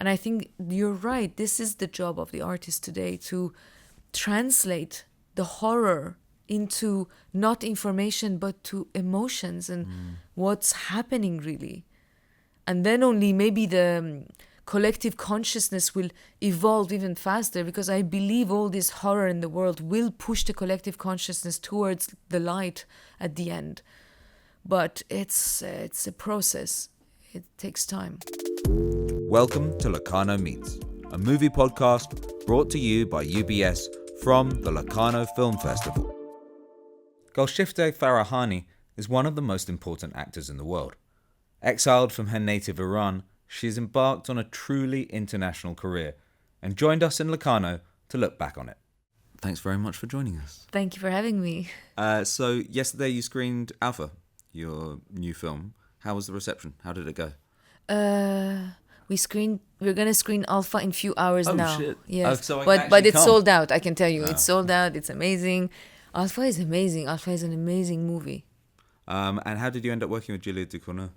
And I think you're right. This is the job of the artist today, to translate the horror into not information but to emotions and what's happening really. And then only maybe the collective consciousness will evolve even faster, because I believe all this horror in the world will push the collective consciousness towards the light at the end. But it's a process. It takes time. Welcome to Locarno Meets, a movie podcast brought to you by UBS from the Locarno Film Festival. Golshifteh Farahani is one of the most important actors in the world. Exiled from her native Iran, she has embarked on a truly international career and joined us in Locarno to look back on it. Thanks very much for joining us. Thank you for having me. So yesterday you screened Alpha, your new film. How was the reception? How did it go? We're gonna screen Alpha in a few hours now. Oh shit! Yes, so but it's come. sold out. I can tell you, it's sold out. It's amazing. Alpha is amazing. Alpha is an amazing movie. And how did you end up working with Julia Ducournau?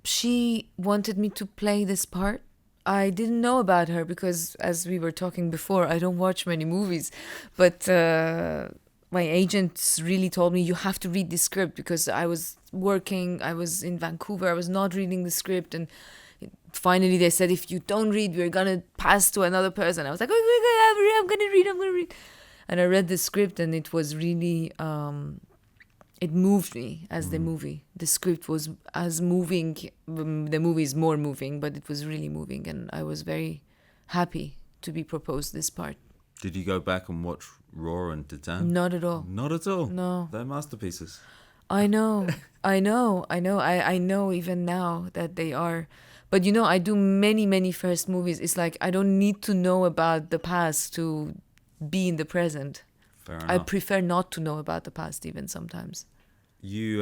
She wanted me to play this part. I didn't know about her because, as we were talking before, I don't watch many movies. But my agents really told me, you have to read the script, because I was working, I was in Vancouver, I was not reading the script. And finally they said, if you don't read, we're going to pass to another person. I was like, okay, I'm going to read. And I read the script, and it was really... it moved me as the movie. The script was as moving. The movie is more moving, but it was really moving. And I was very happy to be proposed this part. Did you go back and watch Raw and Titan? Not at all. Not at all? No. They're masterpieces. I know. I know even now that they are. But I do many first movies. It's like I don't need to know about the past to be in the present. Fair enough. I prefer not to know about the past even sometimes. You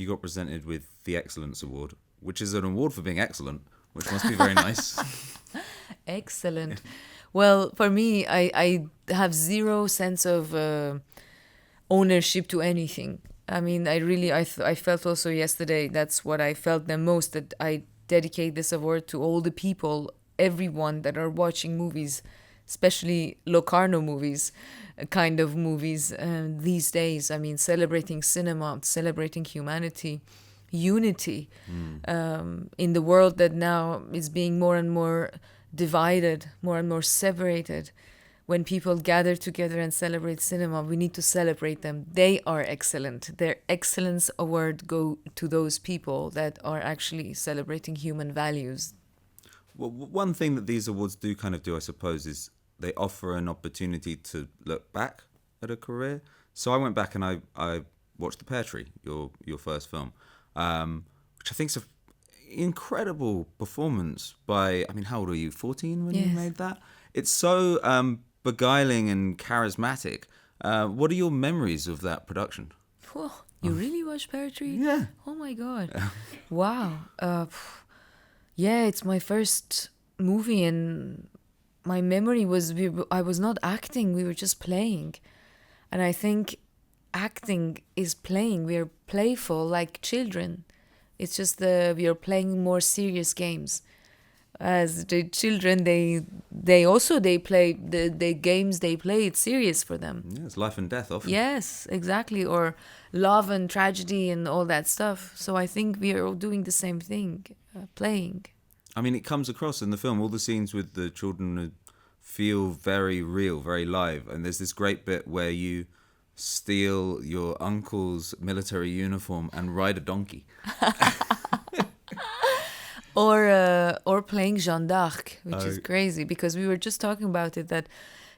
got presented with the Excellence Award, which is an award for being excellent, which must be very nice. Excellent. Well, for me, I have zero sense of ownership to anything. I mean, I felt also yesterday, that's what I felt the most, that I dedicate this award to all the people, everyone that are watching movies, especially Locarno movies, kind of movies these days. I mean, celebrating cinema, celebrating humanity, unity in the world that now is being more and more divided, more and more separated. When people gather together and celebrate cinema, we need to celebrate them. They are excellent. Their excellence award go to those people that are actually celebrating human values. Well, one thing that these awards do kind of do, I suppose, is they offer an opportunity to look back at a career. So I went back and I watched The Pear Tree, your first film, which I think is an incredible performance by, I mean, how old were you, 14 when you made that? It's so beguiling and charismatic. What are your memories of that production? Whoa, you really watched Pear Tree? Yeah. Oh my God. Wow. Yeah, it's my first movie, and my memory was I was not acting, we were just playing. And I think acting is playing. We are playful like children. It's just we are playing more serious games. As the children, they play the games they play, it's serious for them. Yeah, it's life and death often. Yes, exactly. Or love and tragedy and all that stuff. So I think we are all doing the same thing, playing. I mean, it comes across in the film. All the scenes with the children feel very real, very live. And there's this great bit where you steal your uncle's military uniform and ride a donkey. Or playing Jeanne d'Arc, which is crazy, because we were just talking about it, that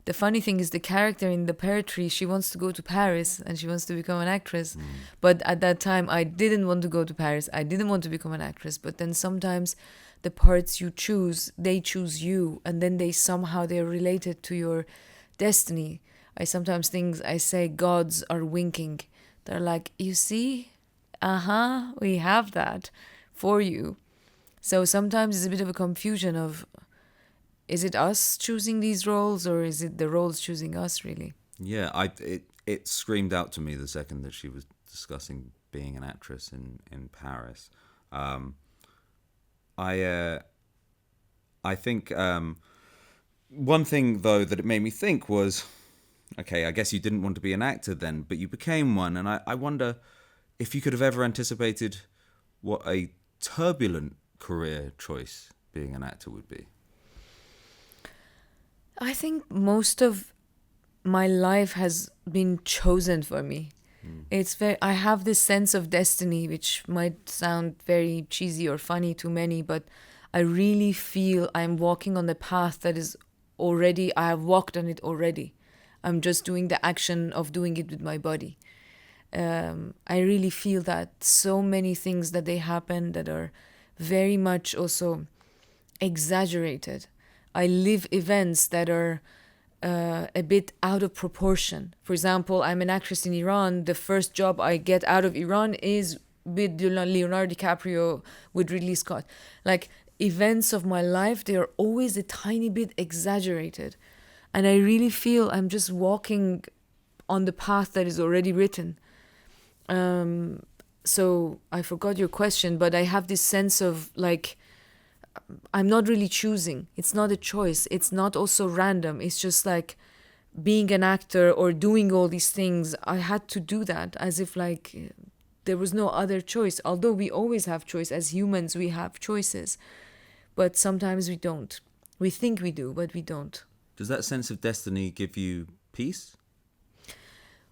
the funny thing is the character in The Pear Tree, she wants to go to Paris and she wants to become an actress. But at that time, I didn't want to go to Paris. I didn't want to become an actress. But then sometimes the parts you choose, they choose you, and then they're related to your destiny. I sometimes think, I say, gods are winking. They're like, you see? We have that for you. So sometimes it's a bit of a confusion of, is it us choosing these roles, or is it the roles choosing us, really? Yeah, it screamed out to me the second that she was discussing being an actress in Paris. I think one thing, though, that it made me think was, okay, I guess you didn't want to be an actor then, but you became one. And I wonder if you could have ever anticipated what a turbulent career choice being an actor would be. I think most of my life has been chosen for me. I have this sense of destiny, which might sound very cheesy or funny to many, but I really feel I'm walking on the path that is already, I have walked on it already. I'm just doing the action of doing it with my body. I really feel that so many things that they happen that are very much also exaggerated. I live events that are a bit out of proportion. For example, I'm an actress in Iran. The first job I get out of Iran is with Leonardo DiCaprio, with Ridley Scott. Like, events of my life, they are always a tiny bit exaggerated. And I really feel I'm just walking on the path that is already written. So I forgot your question, but I have this sense of like, I'm not really choosing. It's not a choice. It's not also random. It's just like being an actor or doing all these things. I had to do that as if like there was no other choice. Although we always have choice. As humans, we have choices. But sometimes we don't. We think we do, but we don't. Does that sense of destiny give you peace?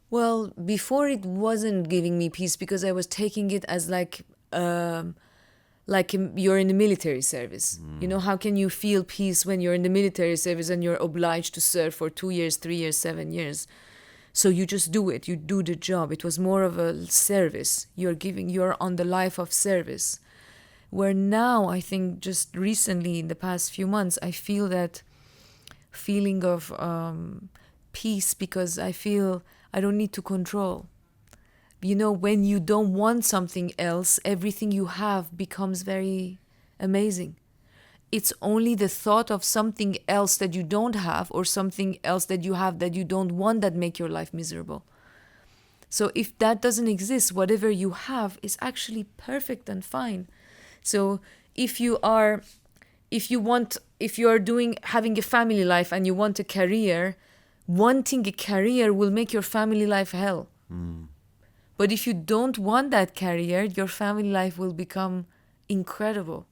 Well, before it wasn't giving me peace because I was taking it as like you're in the military service. You know, how can you feel peace when you're in the military service and you're obliged to serve for 2 years, 3 years, 7 years? So you just do it. You do the job. It was more of a service. You're on the life of service. Where now, I think just recently, in the past few months, I feel that feeling of peace because I feel I don't need to control. You know, when you don't want something else, everything you have becomes very amazing. It's only the thought of something else that you don't have or something else that you have that you don't want that make your life miserable. So if that doesn't exist, whatever you have is actually perfect and fine. So if you are having a family life and you want a career, wanting a career will make your family life hell. But if you don't want that career, your family life will become incredible,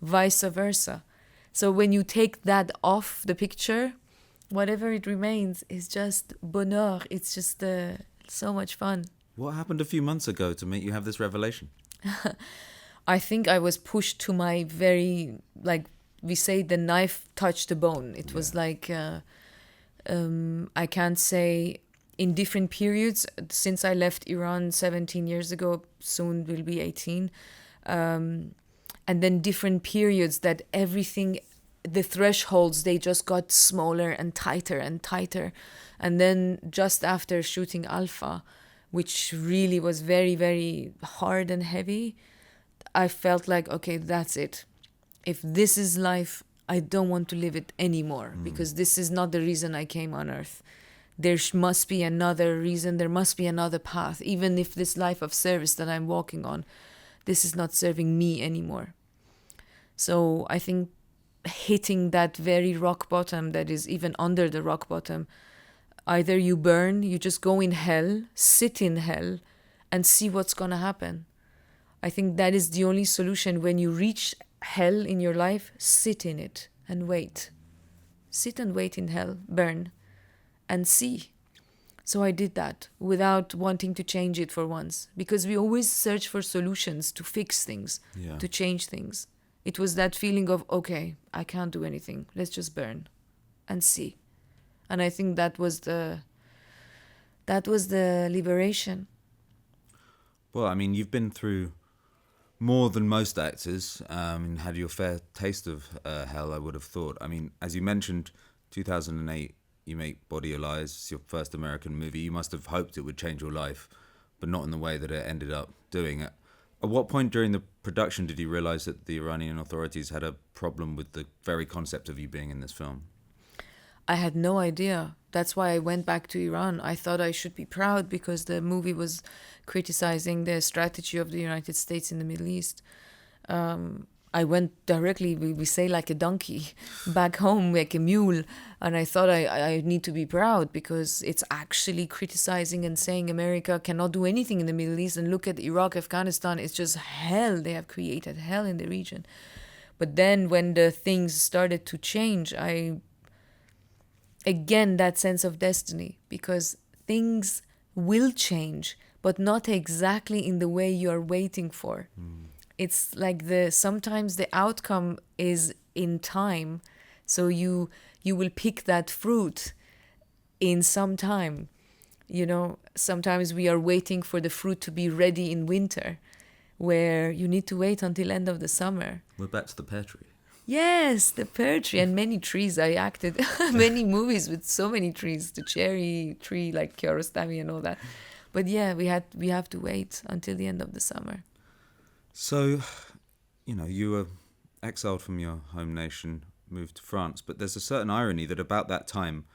vice versa. So when you take that off the picture, whatever it remains is just bonheur. It's just so much fun. What happened a few months ago to make you have this revelation? I think I was pushed to my very, like we say, the knife touched the bone. It was like, I can't say, in different periods, since I left Iran 17 years ago, soon will be 18, and then different periods that everything, the thresholds, they just got smaller and tighter and tighter. And then just after shooting Alpha, which really was very, very hard and heavy, I felt like, okay, that's it. If this is life, I don't want to live it anymore because this is not the reason I came on earth. There must be another reason, there must be another path, even if this life of service that I'm walking on, this is not serving me anymore. So I think hitting that very rock bottom that is even under the rock bottom, either you burn, you just go in hell, sit in hell, and see what's going to happen. I think that is the only solution. When you reach hell in your life, sit in it and wait. Sit and wait in hell, burn, and see. So I did that without wanting to change it for once, because we always search for solutions to fix things, to change things. It was that feeling of, okay, I can't do anything. Let's just burn and see. And I think that was the liberation. Well, I mean, you've been through more than most actors and had your fair taste of hell, I would have thought. I mean, as you mentioned, 2008, you make Body Your Lies. It's your first American movie. You must have hoped it would change your life, but not in the way that it ended up doing it. At what point during the production did you realize that the Iranian authorities had a problem with the very concept of you being in this film? I had no idea. That's why I went back to Iran. I thought I should be proud because the movie was criticizing the strategy of the United States in the Middle East. I went directly, we say like a donkey, back home like a mule. And I thought I need to be proud because it's actually criticizing and saying America cannot do anything in the Middle East. And look at Iraq, Afghanistan, it's just hell. They have created hell in the region. But then when the things started to change, again, that sense of destiny, because things will change, but not exactly in the way you are waiting for. It's like sometimes the outcome is in time. So you will pick that fruit in some time. You know, sometimes we are waiting for the fruit to be ready in winter, where you need to wait until end of the summer. We're back to the pear tree. Yes, the pear tree and many trees. I acted many movies with so many trees, the cherry tree like Kiarostami and all that. But yeah, we have to wait until the end of the summer. So, you know, you were exiled from your home nation, moved to France, but there's a certain irony that about that time,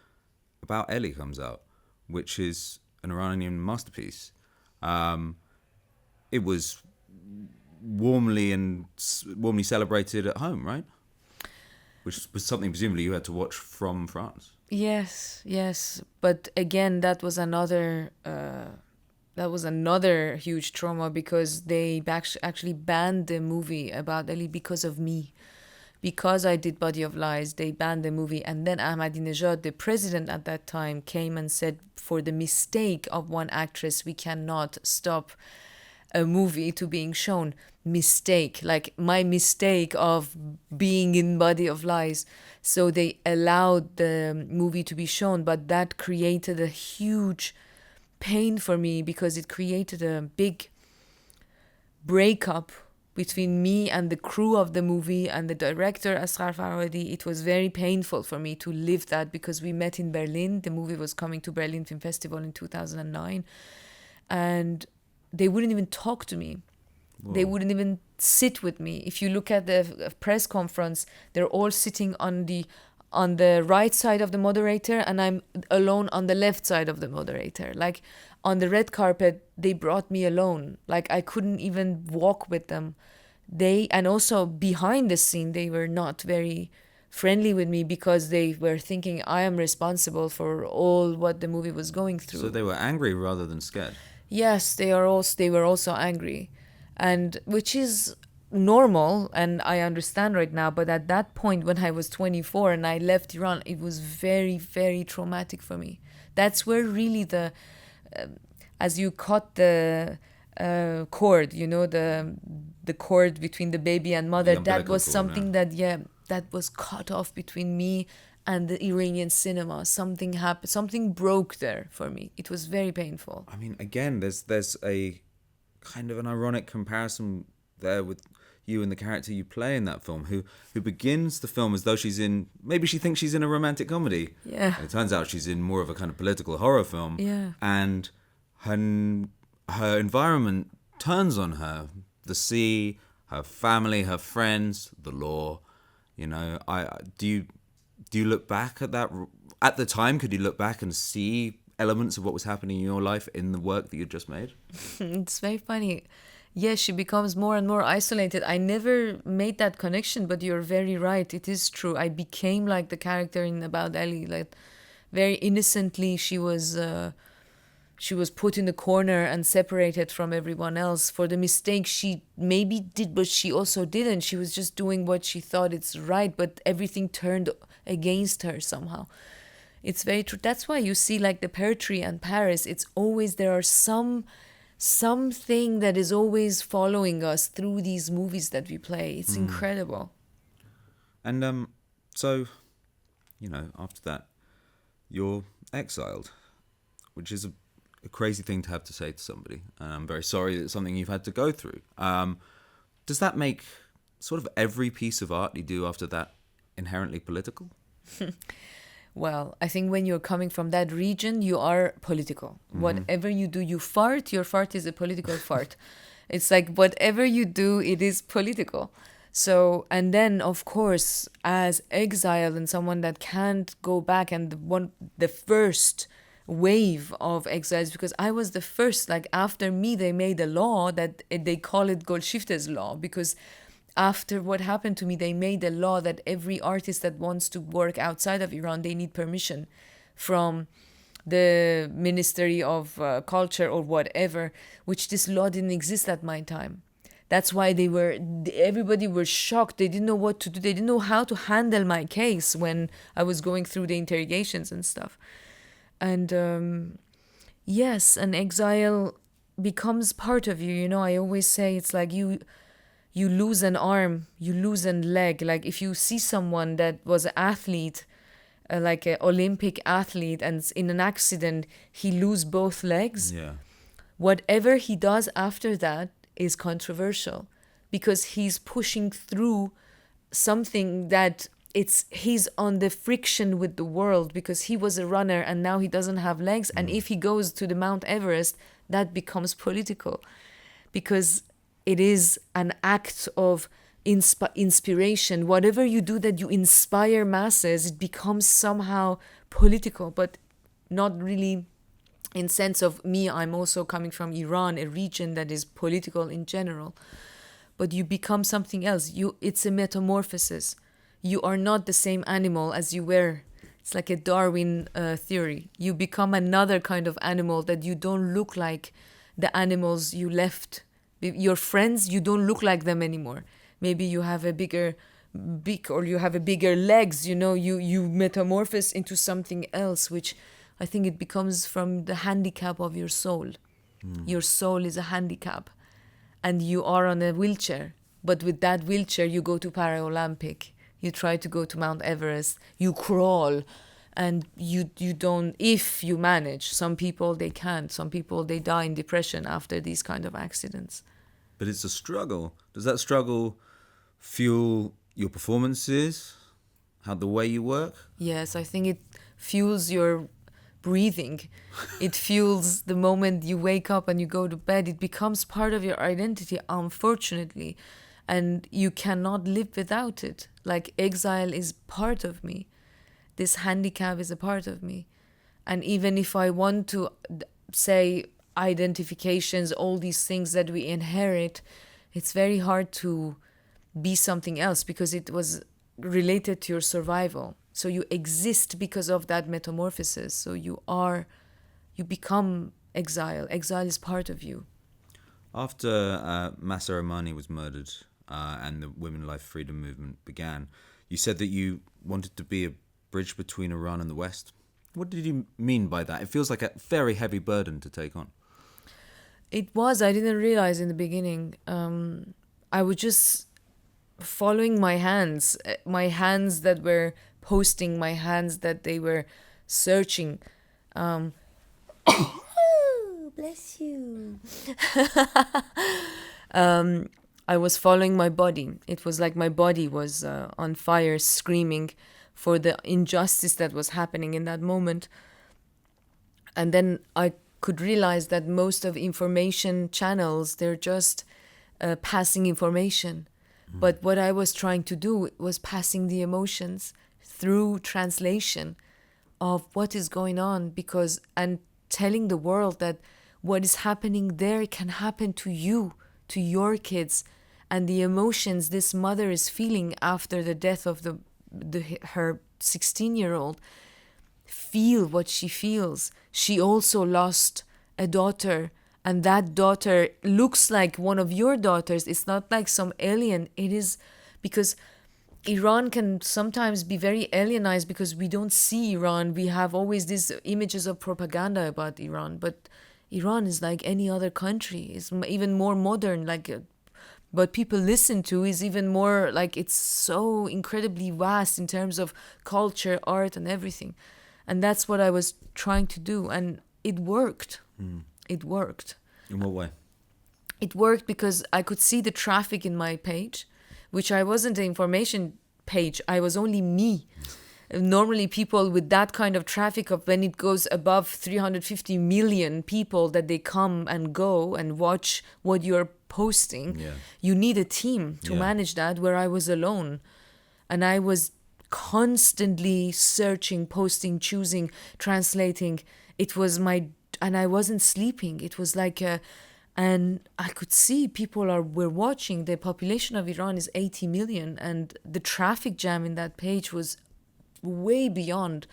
About Ellie comes out, which is an Iranian masterpiece. It was warmly celebrated at home, right? Which was something presumably you had to watch from France. Yes. But again, that was another huge trauma because they actually banned the movie About Ali because of me. Because I did Body of Lies, they banned the movie. And then Ahmadinejad, the president at that time, came and said, for the mistake of one actress, we cannot stop a movie to being shown. Mistake, like my mistake of being in Body of Lies. So they allowed the movie to be shown, but that created a huge pain for me because it created a big breakup between me and the crew of the movie and the director, Exile Farahani. It was very painful for me to live that because we met in Berlin. The movie was coming to Berlin Film Festival in 2009. And they wouldn't even talk to me. Whoa. They wouldn't even sit with me. If you look at the press conference, they're all sitting on the right side of the moderator and I'm alone on the left side of the moderator. Like on the red carpet, they brought me alone. Like I couldn't even walk with them. And also behind the scene, they were not very friendly with me because they were thinking I am responsible for all what the movie was going through. So they were angry rather than scared. Yes, they were also angry, and which is normal, and I understand right now. But at that point, when I was 24 and I left Iran, it was very, very traumatic for me. That's where really as you cut the cord, you know, the cord between the baby and mother. That was something that was cut off between me and the Iranian cinema. Something happened. Something broke there for me. It was very painful. I mean, again, there's a kind of an ironic comparison there with you and the character you play in that film, who begins the film as though maybe she thinks she's in a romantic comedy. Yeah. And it turns out she's in more of a kind of political horror film. Yeah. And her environment turns on her. The sea, her family, her friends, the law. You know, do you look back at that? At the time, could you look back and see elements of what was happening in your life in the work that you'd just made? It's very funny. Yes, she becomes more and more isolated. I never made that connection, but you're very right. It is true. I became like the character in About Ali. Like very innocently, she was put in the corner and separated from everyone else for the mistake she maybe did, but she also didn't. She was just doing what she thought it's right, but everything turned against her somehow. It's very true. That's why you see like the Pear Tree and Paris, it's always, there are something that is always following us through these movies that we play. It's incredible. And so, you know, after that, you're exiled, which is a crazy thing to have to say to somebody. And I'm very sorry that it's something you've had to go through. Does that make sort of every piece of art you do after that inherently political? Well, I think when you're coming from that region, you are political. Mm-hmm. Whatever you do, your fart is a political fart. It's like whatever you do, it is political. So, and then of course, as exile and someone that can't go back, and the first wave of exiles, because I was the first, like after me, they made a law that they call it Golshifteh's law, because after what happened to me, they made a law that every artist that wants to work outside of Iran, they need permission from the Ministry of Culture or whatever, which this law didn't exist at my time. That's why everybody was shocked. They didn't know what to do. They didn't know how to handle my case when I was going through the interrogations and stuff. And yes, an exile becomes part of you. You know, I always say it's like you lose an arm, you lose a leg. Like if you see someone that was an athlete, like an Olympic athlete, and in an accident, he lose both legs. Yeah. Whatever he does after that is controversial because he's pushing through something that he's on the friction with the world because he was a runner and now he doesn't have legs. And if he goes to the Mount Everest, that becomes political because it is an act of inspiration. Whatever you do that you inspire masses, it becomes somehow political, but not really in sense of me. I'm also coming from Iran, a region that is political in general. But you become something else. It's a metamorphosis. You are not the same animal as you were. It's like a Darwin theory. You become another kind of animal that you don't look like the animals you left. Your friends, you don't look like them anymore. Maybe you have a bigger beak or you have a bigger legs, you know, you metamorphose into something else, which I think it becomes from the handicap of your soul. Your soul is a handicap and you are on a wheelchair. But with that wheelchair, you go to Paralympic. You try to go to Mount Everest. You crawl and you don't, if you manage. Some people, they can't. Some people, they die in depression after these kind of accidents. But it's a struggle. Does that struggle fuel your performances? How the way you work? Yes, I think it fuels your breathing. It fuels the moment you wake up and you go to bed. It becomes part of your identity, unfortunately. And you cannot live without it. Like exile is part of me. This handicap is a part of me. And even if I want to say identifications, all these things that we inherit, it's very hard to be something else because it was related to your survival. So you exist because of that metamorphosis. So you become exile. Exile is part of you. After Mahsa Amini was murdered and the Women Life Freedom Movement began, you said that you wanted to be a bridge between Iran and the West. What did you mean by that? It feels like a very heavy burden to take on. It was. I didn't realize in the beginning. I was just following my hands that were posting, my hands that they were searching. Bless you. I was following my body. It was like my body was on fire, screaming for the injustice that was happening in that moment. And then I could realize that most of information channels, they're just passing information. But what I was trying to do was passing the emotions through translation of what is going on, and telling the world that what is happening there can happen to you, to your kids, and the emotions this mother is feeling after the death of her 16-year-old. Feel what she feels. She also lost a daughter, and that daughter looks like one of your daughters. It's not like some alien. It is because Iran can sometimes be very alienized because we don't see Iran. We have always these images of propaganda about Iran, but Iran is like any other country. It's even more modern, what people listen to is even more, like, it's so incredibly vast in terms of culture, art, and everything. And that's what I was trying to do, and it worked. It worked. In what way? It worked because I could see the traffic in my page, which I wasn't an information page. I was only me. Normally people with that kind of traffic, of when it goes above 350 million people that they come and go and watch what you're posting, you need a team to manage that, where I was alone. And I was constantly searching, posting, choosing, translating. It was and I wasn't sleeping. It was like And I could see were watching. The population of Iran is 80 million, and the traffic jam in that page was way beyond.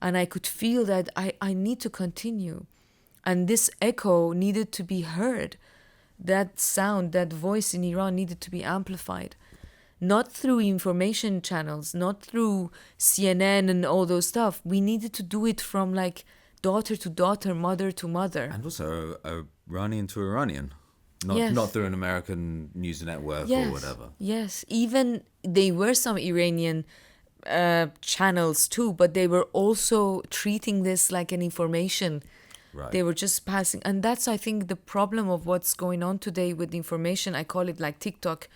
And I could feel that I need to continue. And this echo needed to be heard. That sound, that voice in Iran needed to be amplified. Not through information channels, not through CNN and all those stuff. We needed to do it from like daughter to daughter, mother to mother. And also Iranian to Iranian. Not through an American news network or whatever. Yes, even there were some Iranian channels too, but they were also treating this like an information. Right. They were just passing. And that's, I think, the problem of what's going on today with information. I call it like TikTok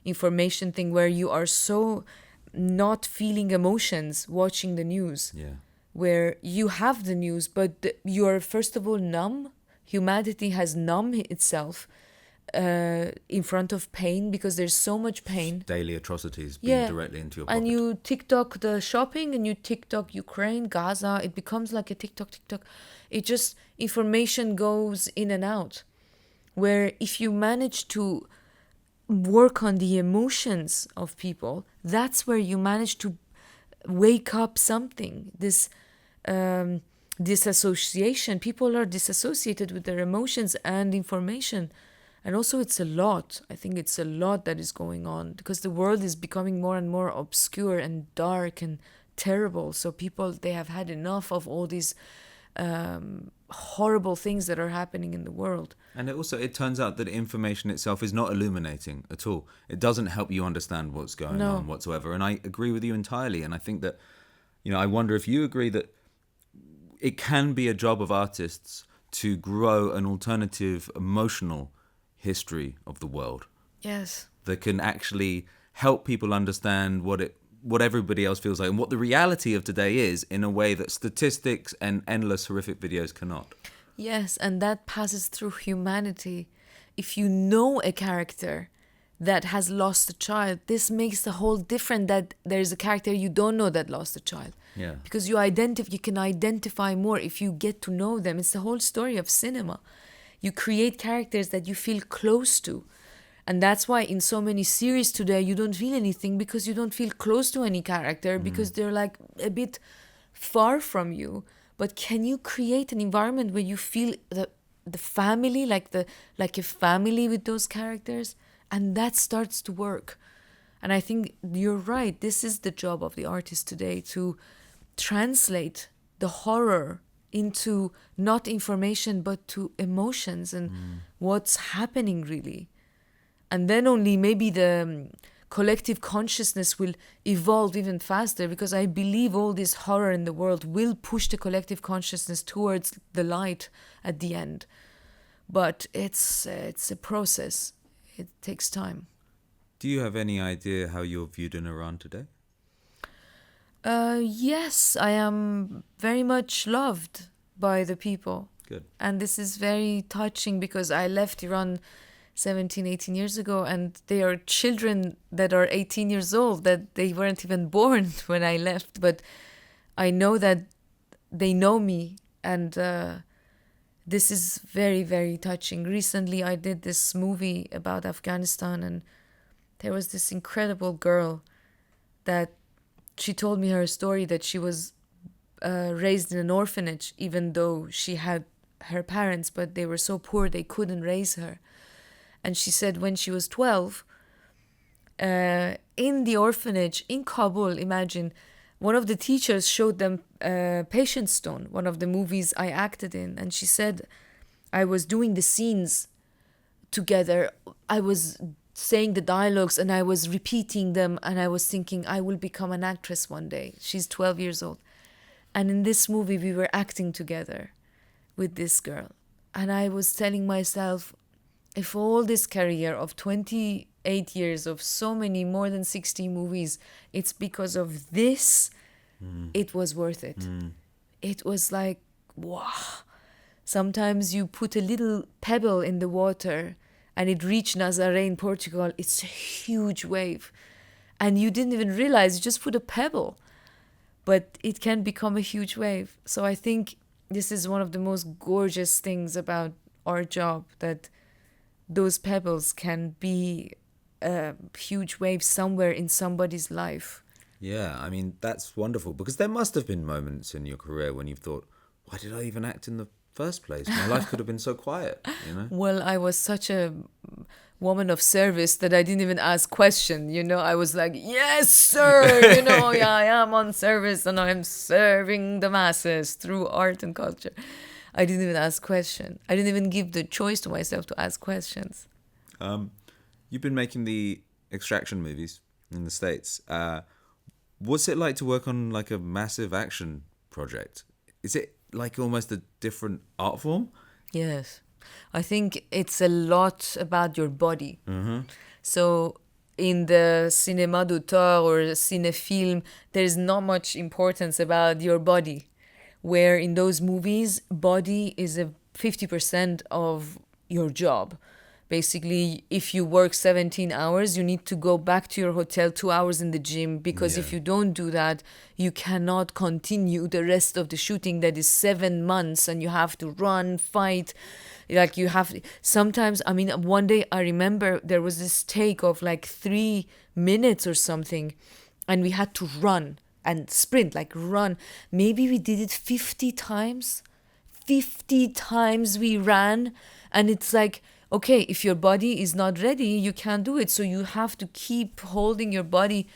information thing, where you are so not feeling emotions watching the news. Yeah. Where you have the news, but you are first of all numb. Humanity has numb itself in front of pain, because there's so much pain. Daily atrocities being directly into your pocket. And you TikTok the shopping, and you TikTok Ukraine, Gaza. It becomes like a TikTok. It just, information goes in and out. Where if you manage to work on the emotions of people, that's where you manage to wake up something. This disassociation. People are disassociated with their emotions and information. And also it's a lot. I think it's a lot that is going on, because the world is becoming more and more obscure and dark and terrible. So people, they have had enough of all these horrible things that are happening in the world. And it turns out that information itself is not illuminating at all. It doesn't help you understand what's going on whatsoever. And I agree with you entirely. And I think that, I wonder if you agree that it can be a job of artists to grow an alternative emotional history of the world. Yes. That can actually help people understand what everybody else feels like and what the reality of today is, in a way that statistics and endless horrific videos cannot. Yes, and that passes through humanity. If you know a character that has lost a child, this makes the whole different, that there's a character you don't know that lost a child. Yeah. Because you can identify more if you get to know them. It's the whole story of cinema. You create characters that you feel close to. And that's why in so many series today, you don't feel anything, because you don't feel close to any character, because they're like a bit far from you. But can you create an environment where you feel the family, like a family with those characters? And that starts to work. And I think you're right. This is the job of the artist today, to translate the horror into not information, but to emotions and what's happening really. And then only maybe the collective consciousness will evolve even faster, because I believe all this horror in the world will push the collective consciousness towards the light at the end. But it's a process. It takes time. Do you have any idea how you're viewed in Iran today? Yes, I am very much loved by the people. Good. And this is very touching, because I left Iran 17, 18 years ago, and they are children that are 18 years old, that they weren't even born when I left. But I know that they know me, and this is very, very touching. Recently, I did this movie about Afghanistan, and there was this incredible girl that she told me her story, that she was raised in an orphanage, even though she had her parents, but they were so poor they couldn't raise her. And she said when she was 12, in the orphanage in Kabul, imagine, one of the teachers showed them Patient Stone, one of the movies I acted in. And she said, I was doing the scenes together. I was saying the dialogues and I was repeating them, and I was thinking I will become an actress one day. She's 12 years old. And in this movie, we were acting together with this girl. And I was telling myself, if all this career of 28 years of so many, more than 60 movies, it's because of this, it was worth it. It was like, wow. Sometimes you put a little pebble in the water and it reached Nazaré in Portugal. It's a huge wave. And you didn't even realize, you just put a pebble. But it can become a huge wave. So I think this is one of the most gorgeous things about our job, that those pebbles can be a huge wave somewhere in somebody's life. Yeah, I mean, that's wonderful, because there must have been moments in your career when you've thought, why did I even act in the first place? My life could have been so quiet, you know? Well, I was such a woman of service that I didn't even ask question, you know. I was like, yes, sir, you know, yeah, I am on service and I'm serving the masses through art and culture. I didn't even ask question. I didn't even give the choice to myself to ask questions. You've been making the Extraction movies in the States. What's it like to work on like a massive action project? Is it like almost a different art form? Yes. I think it's a lot about your body. So in the cinéma d'auteur or cinéfilm, there's not much importance about your body. Where in those movies, body is a 50% of your job. Basically, if you work 17 hours, you need to go back to your hotel 2 hours in the gym, because if you don't do that, you cannot continue the rest of the shooting that is 7 months, and you have to run, fight. Like you have, sometimes, I mean, one day I remember there was this take of like 3 minutes or something, and we had to run and sprint, like run. Maybe we did it 50 times. 50 times we ran, and it's like, okay, if your body is not ready, you can't do it. So you have to keep holding your body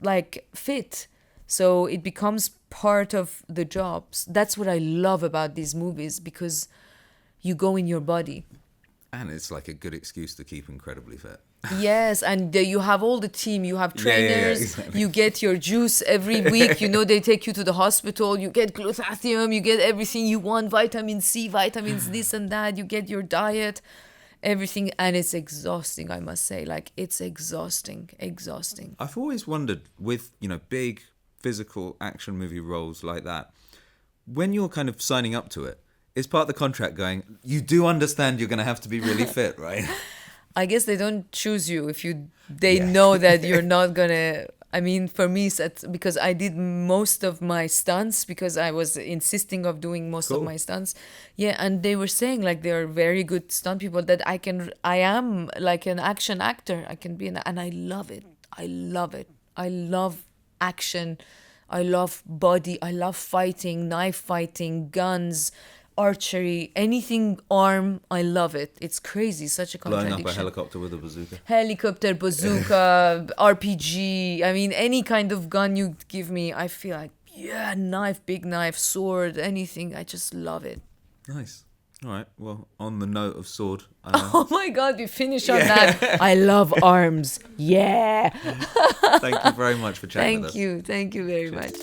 like fit. So it becomes part of the jobs. That's what I love about these movies, because you go in your body. And it's like a good excuse to keep incredibly fit. Yes, and you have all the team. You have trainers. Exactly. You get your juice every week. You know, they take you to the hospital. You get glutathione. You get everything you want. Vitamin C, vitamins, this and that. You get your diet, everything. And it's exhausting, I must say. Like, it's exhausting. I've always wondered with, you know, big physical action movie roles like that, when you're kind of signing up to it, is part of the contract going, you do understand you're going to have to be really fit, right? I guess they don't choose you if they know that you're not gonna. I mean, for me, it's because I did most of my stunts, because I was insisting of doing most of my stunts. Yeah, and they were saying like they are very good stunt people, that I am like an action actor. I can be and I love it. I love action. I love body. I love fighting, knife fighting, guns, archery, anything arm. I love it. It's crazy, such a contradiction. Blowing up a helicopter with a bazooka. Helicopter, bazooka, RPG. I mean, any kind of gun you give me, I feel like, yeah, knife, big knife, sword, anything. I just love it. Nice. All right. Well, on the note of sword. Oh my God, we finish on that. I love arms. Yeah. Thank you very much for chatting with us. Thank you very much.